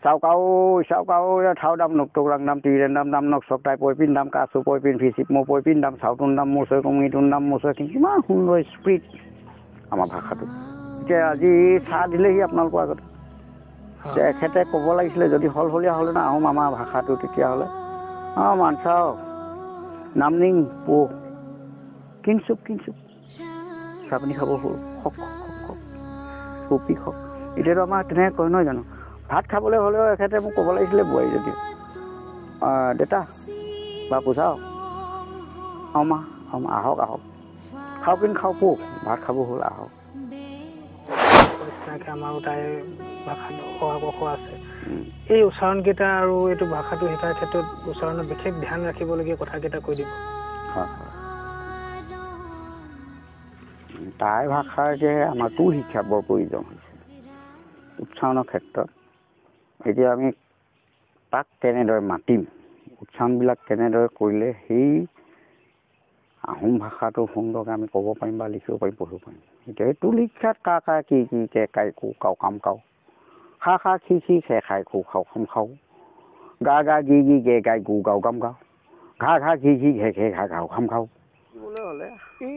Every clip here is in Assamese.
Sao thao đam nục tục lăng đam tì đam đam nọc sọc tai poi pin đam ca su poi pin phi sip mo poi pin đam sao tun đam mo soi kong mi tun đam mo soi king কিমান সুন্দৰ স্পিৰিট আমাৰ ভাষাটো এতিয়া আজি চাহ দিলেহি আপোনালোকৰ আগত তেখেতে ক'ব লাগিছিলে যদি হলহলীয়া হ'লে না আহোম আমাৰ ভাষাটো তেতিয়াহ'লে মানচাও নামনিং পো কিনচুপ চাপনি খাব হ'ল খক কপি খক এতিয়াতো আমাৰ তেনেকৈ কয় নহয় জানো ভাত খাবলৈ হ'লেও এখেতে মোক ক'ব লাগিছিলে বোৱাৰী যদি দেউতা বা বুজাও মা আহক খাওঁ কিন খাওঁ পো ভাত খাব হ'ল আহক আমাৰো তাই ভাষাটো অহা আছে এই উচ্চাৰণকেইটা আৰু এইটো ভাষাটো শিকাৰ ক্ষেত্ৰত উচ্চাৰণত বিশেষ ধ্যান ৰাখিবলগীয়া কথাকেইটা কৈ দিব হয় তাই ভাষাৰ যে আমাৰতো শিক্ষা বৰ প্ৰয়োজন হৈছে উচ্চাৰণৰ ক্ষেত্ৰত এতিয়া আমি তাক কেনেদৰে মাতিম উচ্চাৰণবিলাক কেনেদৰে কৰিলে সেই আহোম ভাষাটো সুন্দৰকৈ আমি ক'ব পাৰিম বা লিখিব পাৰিম পঢ়িব পাৰিম এতিয়া এই টোল শিক্ষাত কা কি কে কাই কো কাও কাম কাও খা খি খে খাই খো খাও খাম খাও গা গি গে গাই গু গাও গাম গাও ঘা ঘি ঘে ঘা ঘাও খাম খাও ক'বলৈ হ'লে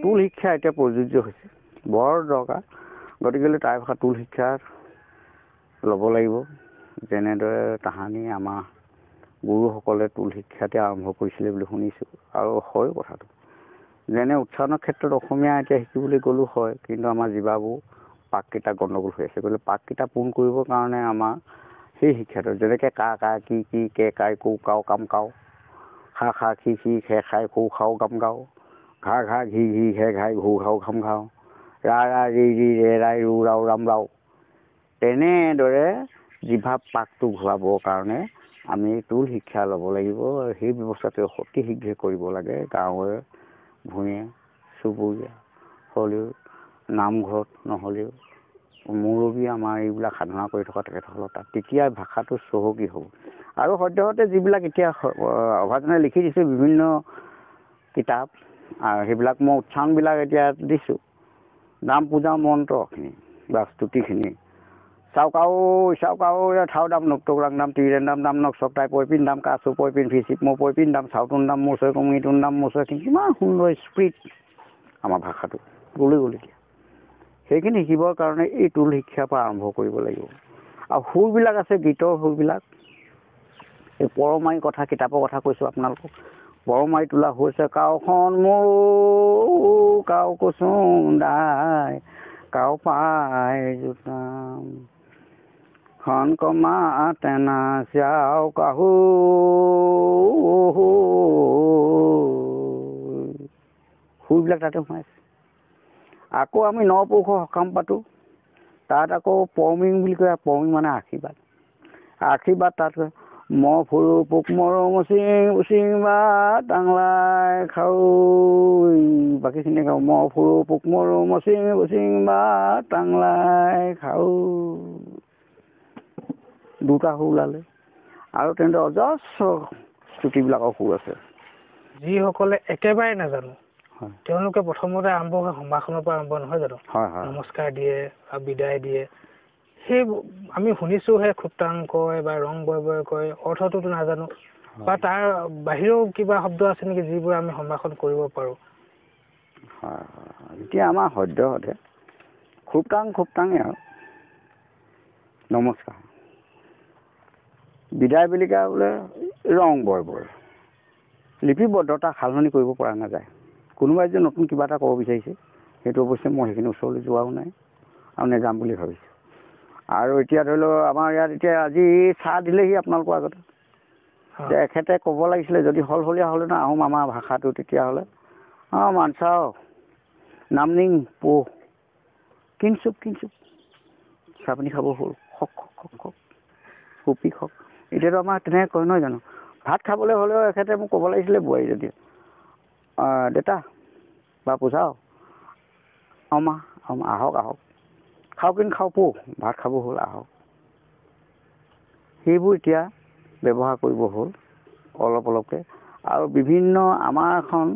টোল শিক্ষা এতিয়া প্ৰযোজ্য হৈছে বৰ দৰকাৰ গতিকেলৈ তাইৰ ভাষা টোল শিক্ষা ল'ব লাগিব যেনেদৰে তাহানি আমাৰ গুৰুসকলে টোল শিক্ষাতে আৰম্ভ কৰিছিলে বুলি শুনিছোঁ আৰু হয় কথাটো যেনে উচ্চাৰণৰ ক্ষেত্ৰত অসমীয়া এতিয়া শিকিবলৈ গ'লো হয় কিন্তু আমাৰ জিভাবোৰ পাককেইটা গণ্ডগোল হৈ আছে গ'লে পাককেইটা পূৰণ কৰিবৰ কাৰণে আমাৰ সেই শিক্ষাটো যেনেকৈ কা কি কে কাই কো কাও কাম কাও খা খি খে খাই খো খাও গাম গাও ঘা ঘি ঘে ঘাই ঘূ ঘাও খাম খাও ৰা ৰি ৰে ৰাই ৰু ৰাও ৰাম ৰাও তেনেদৰে জিভা পাকটো ঘূৰাবৰ কাৰণে আমি টোল শিক্ষা ল'ব লাগিব সেই ব্যৱস্থাটো অতি শীঘ্ৰে কৰিব লাগে গাঁৱে ভূঞে চুবুৰীয়া হ'লেও নামঘৰত নহ'লেও মুৰবী আমাৰ এইবিলাক সাধনা কৰি থকা তেখেতসকলৰ তাত তেতিয়া ভাষাটো চহকী হ'ব আৰু সদ্যহতে যিবিলাক এতিয়া অভাজনে লিখি দিছে বিভিন্ন কিতাপ আৰু সেইবিলাক মই উচ্চাৰণবিলাক এতিয়া দিছোঁ নাম পূজা মন্ত্ৰখিনি বা স্তুতিখিনি চাউকাও থাও দাম নুক টুক ৰাং দাম তিৰেন দাম নক চক তাই পই পিন দাম কাচু পই পিন ফি চিপ মই পই পিন দাম চাউটুন দাম মোৰ চৈ কমি তুন দাম মোৰ চৈ কিমান সুন্দৰ স্পিৰিট আমাৰ ভাষাটো গ'লগীয়া সেইখিনি শিকিবৰ কাৰণে এই টোল শিক্ষাৰ পৰা আৰম্ভ কৰিব লাগিব আৰু সুৰবিলাক আছে গীতৰ সুৰবিলাক এই পৰমাৰী কথা কিতাপৰ কথা কৈছোঁ আপোনালোকক পৰমাৰী তোলা হৈছে কাওখন মোৰ কাও কচুং দাই কাও পাই জোতাম খন কমা টেনা চাও কাহু সুৰবিলাক তাতে সোমাইছে আকৌ আমি নপুৰুষ সকাম পাতোঁ তাত আকৌ পমিং বুলি কয় পমিং মানে আশীৰ্বাদ তাত ম ফুৰু পোক মৰো উচিং বা টাংলাই খাও বাকীখিনি খাওঁ ম ফুৰু পোক মৰো উচিং বা টাংলাই খাও দুটা সুৰ ওলালে আৰু তেনেদৰে অজস্ৰ স্তুতিবিলাকৰ সুৰ আছে যিসকলে একেবাৰে নাজানো তেওঁলোকে প্ৰথমতে আৰম্ভ হয় সম্ভাষণৰ পৰা আৰম্ভ নহয় জানো নমস্কাৰ দিয়ে আৰু বিদায় দিয়ে সেই আমি শুনিছোঁহে খুটাং কয় বা ৰং বয় কয় অৰ্থটোতো নাজানো বা তাৰ বাহিৰেও কিবা শব্দ আছে নেকি যিবোৰ আমি সম্ভাষণ কৰিব পাৰোঁ হয় এতিয়া আমাৰ সদ্যহতে খুবটাঙে আৰু নমস্কাৰ বিদায় বুলি কয় বোলে ৰং বয় লিপিবদ্ধতা সালসলনি কৰিব পৰা নাযায় কোনোবাই যে নতুন কিবা এটা ক'ব বিচাৰিছে সেইটো অৱশ্যে মই সেইখিনি ওচৰলৈ যোৱাও নাই আৰু নেযাম বুলি ভাবিছোঁ আৰু এতিয়া ধৰি লওক আমাৰ ইয়াত এতিয়া আজি চাহ দিলেহি আপোনালোকৰ আগতে এখেতে ক'ব লাগিছিলে যদি হলহলীয়া হ'লে না আহোম আমাৰ ভাষাটো তেতিয়াহ'লে মানচাও নামনিং পো কিনচুপ চাপনি খাব হ'ল খক কপি খক এতিয়াতো আমাৰ তেনেকৈ কয় নহয় জানো ভাত খাবলৈ হ'লেও এখেতে মোক ক'ব লাগিছিলে বোৱাৰী যদি দেউতা বা বুজাও মা আহক খাওঁ কিন খাওঁ পো ভাত খাব হ'ল আহক সেইবোৰ এতিয়া ব্যৱহাৰ কৰিব হ'ল অলপকৈ আৰু বিভিন্ন আমাৰ এখন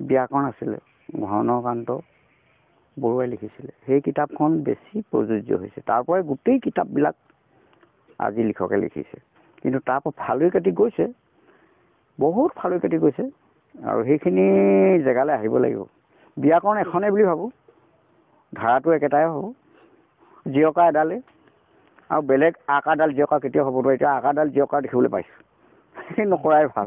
ব্যাকৰণ আছিলে ঘনকান্ত বৰুৱাই লিখিছিলে সেই কিতাপখন বেছি প্ৰযোজ্য হৈছে তাৰ পৰাই গোটেই কিতাপবিলাক আজি লিখকে লিখিছে, কিন্তু তাৰ পৰা ফালৈ কাটি গৈছে, বহুত ফালৈ কাটি গৈছে, আৰু সেইখিনি জেগালৈ আহিব লাগিব। ব্যাকৰণ এখনেই বুলি ভাবোঁ, ধাৰাটো একেটাই হ'ব, জিৰকা এডালেই, আৰু বেলেগ আকাৰডাল জিৰকা কেতিয়াও হ'ব নোৱাৰে। এতিয়া আকাৰডাল জিৰকা দেখিবলৈ পাইছোঁ, নকৰাই ভাল।